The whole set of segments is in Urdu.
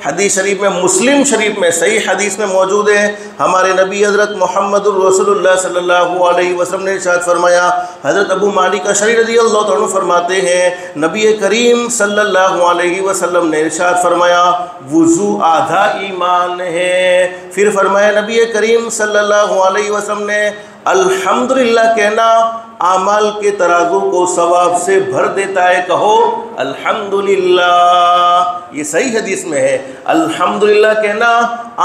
حدیث شریف میں، مسلم شریف میں صحیح حدیث میں موجود ہے، ہمارے نبی حضرت محمد الرسول اللہ صلی اللہ علیہ وسلم نے ارشاد فرمایا، حضرت ابو مالک اشعری رضی اللہ تعالیٰ عنہ فرماتے ہیں نبی کریم صلی اللہ علیہ وسلم نے ارشاد فرمایا وضو آدھا ایمان ہے۔ پھر فرمایا نبی کریم صلی اللہ علیہ وسلم نے الحمدللہ کہنا اعمال کے ترازو کو ثواب سے بھر دیتا ہے، کہو الحمدللہ، یہ صحیح حدیث میں ہے، الحمدللہ کہنا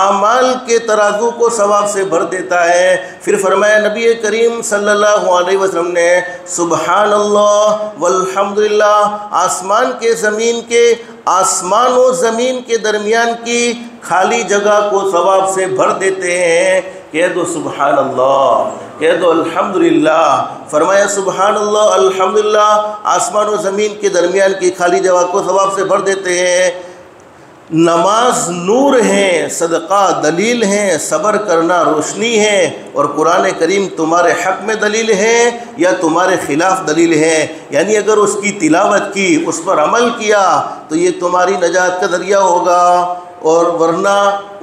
اعمال کے ترازو کو ثواب سے بھر دیتا ہے۔ پھر فرمایا نبی کریم صلی اللہ علیہ وسلم نے سبحان اللہ والحمدللہ، آسمان و زمین کے درمیان کی خالی جگہ کو ثواب سے بھر دیتے ہیں۔ کہہ دو سبحان اللہ، کہہ دو الحمدللہ۔ فرمایا سبحان اللہ الحمدللہ آسمان و زمین کے درمیان کی خالی جگہ کو ثواب سے بھر دیتے ہیں۔ نماز نور ہے، صدقہ دلیل ہے، صبر کرنا روشنی ہے، اور قرآن کریم تمہارے حق میں دلیل ہے یا تمہارے خلاف دلیل ہے، یعنی اگر اس کی تلاوت کی، اس پر عمل کیا تو یہ تمہاری نجات کا ذریعہ ہوگا، اور ورنہ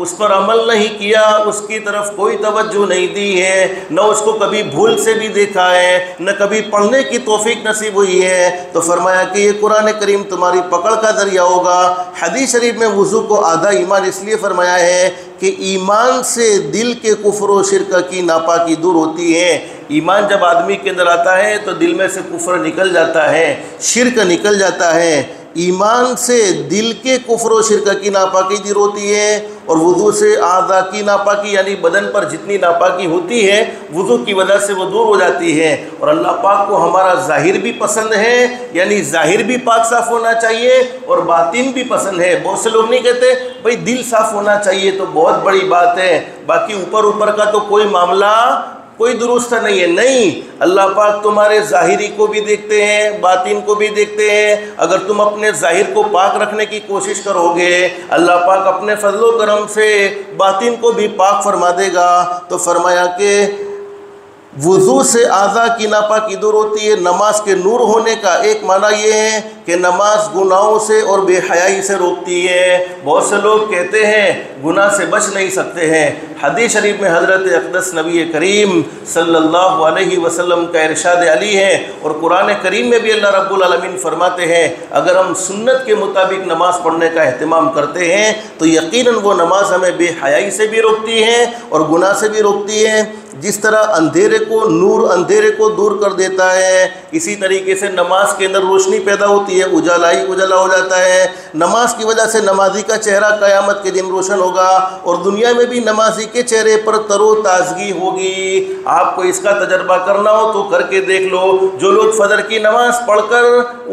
اس پر عمل نہیں کیا، اس کی طرف کوئی توجہ نہیں دی ہے، نہ اس کو کبھی بھول سے بھی دیکھا ہے، نہ کبھی پڑھنے کی توفیق نصیب ہوئی ہے، تو فرمایا کہ یہ قرآن کریم تمہاری پکڑ کا ذریعہ ہوگا۔ حدیث شریف میں وضو کو آدھا ایمان اس لیے فرمایا ہے کہ ایمان سے دل کے کفر و شرک کی ناپاکی دور ہوتی ہے۔ ایمان جب آدمی کے اندر آتا ہے تو دل میں سے کفر نکل جاتا ہے، شرک نکل جاتا ہے۔ ایمان سے دل کے کفر و شرک کی ناپاکی دور ہوتی ہے، اور وضو سے اعضاء کی ناپاکی یعنی بدن پر جتنی ناپاکی ہوتی ہے وضو کی وجہ سے وہ دور ہو جاتی ہے۔ اور اللہ پاک کو ہمارا ظاہر بھی پسند ہے، یعنی ظاہر بھی پاک صاف ہونا چاہیے اور باطن بھی پسند ہے۔ بہت سے لوگ نہیں کہتے بھئی دل صاف ہونا چاہیے تو بہت بڑی بات ہے، باقی اوپر کا تو کوئی معاملہ کوئی درست نہیں ہے۔ نہیں، اللہ پاک تمہارے ظاہری کو بھی دیکھتے ہیں، باطن کو بھی دیکھتے ہیں۔ اگر تم اپنے ظاہر کو پاک رکھنے کی کوشش کرو گے، اللہ پاک اپنے فضل و کرم سے باطن کو بھی پاک فرما دے گا۔ تو فرمایا کہ وضو سے اعضاء کی ناپاکی دور ہوتی ہے۔ نماز کے نور ہونے کا ایک معنی یہ ہے کہ نماز گناہوں سے اور بے حیائی سے روکتی ہے۔ بہت سے لوگ کہتے ہیں گناہ سے بچ نہیں سکتے ہیں۔ حدیث شریف میں حضرت اقدس نبی کریم صلی اللہ علیہ وسلم کا ارشاد علی ہے، اور قرآن کریم میں بھی اللہ رب العالمین فرماتے ہیں اگر ہم سنت کے مطابق نماز پڑھنے کا اہتمام کرتے ہیں تو یقیناً وہ نماز ہمیں بے حیائی سے بھی روکتی ہے اور گناہ سے بھی روکتی ہے۔ جس طرح اندھیرے کو نور اندھیرے کو دور کر دیتا ہے، اسی طریقے سے نماز کے اندر روشنی پیدا ہوتی ہے، اجالا ہی اجالا ہو جاتا ہے۔ نماز کی وجہ سے نمازی کا چہرہ قیامت کے دن روشن ہوگا، اور دنیا میں بھی نمازی کے چہرے پر تر و تازگی ہوگی۔ آپ کو اس کا تجربہ کرنا ہو تو کر کے دیکھ لو۔ جو لوگ فجر کی نماز پڑھ کر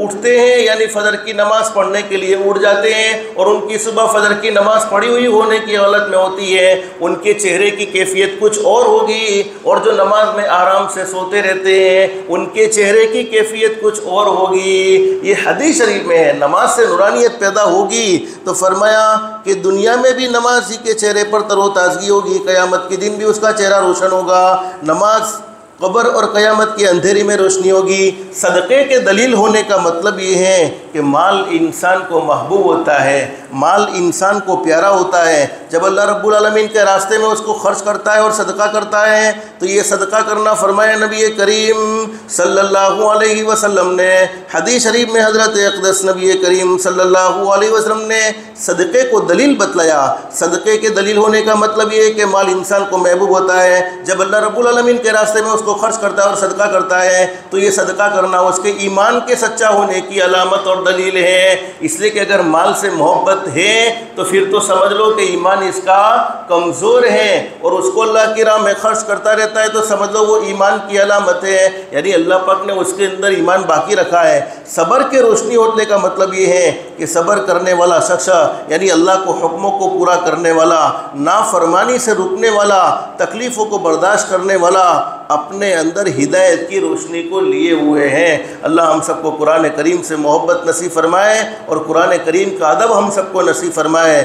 اٹھتے ہیں، یعنی فجر کی نماز پڑھنے کے لیے اٹھ جاتے ہیں اور ان کی صبح فجر کی نماز پڑھی ہوئی ہونے کی حالت میں ہوتی ہے، ان کے چہرے کی کیفیت کچھ اور ہوگی، اور جو نماز میں آرام سے سوتے رہتے ہیں ان کے چہرے کی کیفیت کچھ اور ہوگی۔ یہ حدیث شریف میں ہے، نماز سے نورانیت پیدا ہوگی۔ تو فرمایا کہ دنیا میں بھی نمازی کے چہرے پر تر و تازگی ہوگی، قیامت کے دن بھی اس کا چہرہ روشن ہوگا۔ نماز قبر اور قیامت کے اندھیری میں روشنی ہوگی۔ صدقے کے دلیل ہونے کا مطلب یہ ہے کہ مال انسان کو محبوب ہوتا ہے، مال انسان کو پیارا ہوتا ہے۔ جب اللہ رب العالمین کے راستے میں اس کو خرچ کرتا ہے اور صدقہ کرتا ہے تو یہ صدقہ کرنا فرمایا نبی کریم صلی اللہ علیہ وسلم نے۔ حدیث شریف میں حضرت اقدس نبی کریم صلی اللہ علیہ وسلم نے صدقے کو دلیل بتلایا۔ صدقے کے دلیل ہونے کا مطلب یہ ہے کہ مال انسان کو محبوب ہوتا ہے۔ جب اللہ رب العالمین کے راستے میں اس کو خرچ کرتا ہے اور صدقہ کرتا ہے تو یہ صدقہ کرنا اس کے ایمان کے سچا ہونے کی علامت اور دلیل ہے۔ اس لیے کہ اگر مال سے محبت ہے تو پھر تو سمجھ لو کہ ایمان اس کا کمزور ہے، اور اس کو اللہ کی راہ میں خرچ کرتا رہتا ہے تو سمجھ لو وہ ایمان کی علامت ہے، یعنی اللہ پاک نے اس کے اندر ایمان باقی رکھا ہے۔ صبر کے روشنی ہونے کا مطلب یہ ہے کہ صبر کرنے والا شخص یعنی اللہ کو حکموں کو پورا کرنے والا، نافرمانی سے رکنے والا، تکلیفوں کو برداشت کرنے والا اپنے اندر ہدایت کی روشنی کو لیے ہوئے ہیں۔ اللہ ہم سب کو قرآن کریم سے محبت نصیب فرمائے اور قرآن کریم کا ادب ہم سب کو نصیب فرمائے۔